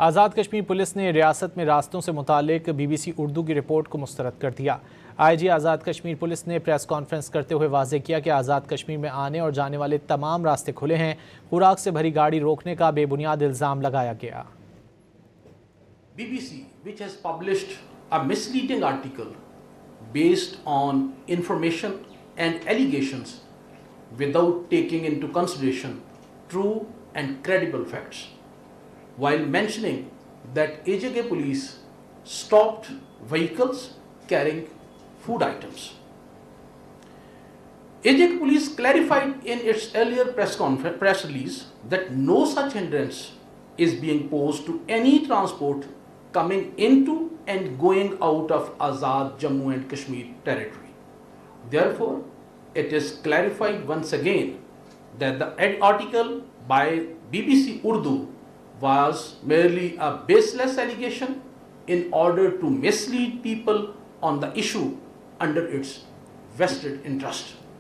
Azad Kashmir police ने रियासत में रास्तों से मुतल्लिक BBC उर्दू की रिपोर्ट को मुस्तरद कर दिया। IG आज़ाद कश्मीर पुलिस ने प्रेस कॉन्फ्रेंस करते हुए वाज़ेह किया कि आज़ाद कश्मीर में आने और जाने वाले तमाम रास्ते खुले हैं। खुराक से भरी गाड़ी रोकने का बेबुनियाद इल्ज़ाम लगाया गया। BBC, which has published a misleading article based on information and allegations without taking into consideration true and credible facts, while mentioning that AJK police stopped vehicles carrying food items. AJK police clarified in its earlier press release that no such hindrance is being posed to any transport coming into and going out of Azad Jammu and Kashmir territory. Therefore, it is clarified once again that the article by BBC Urdu was merely a baseless allegation in order to mislead people on the issue under its vested interest.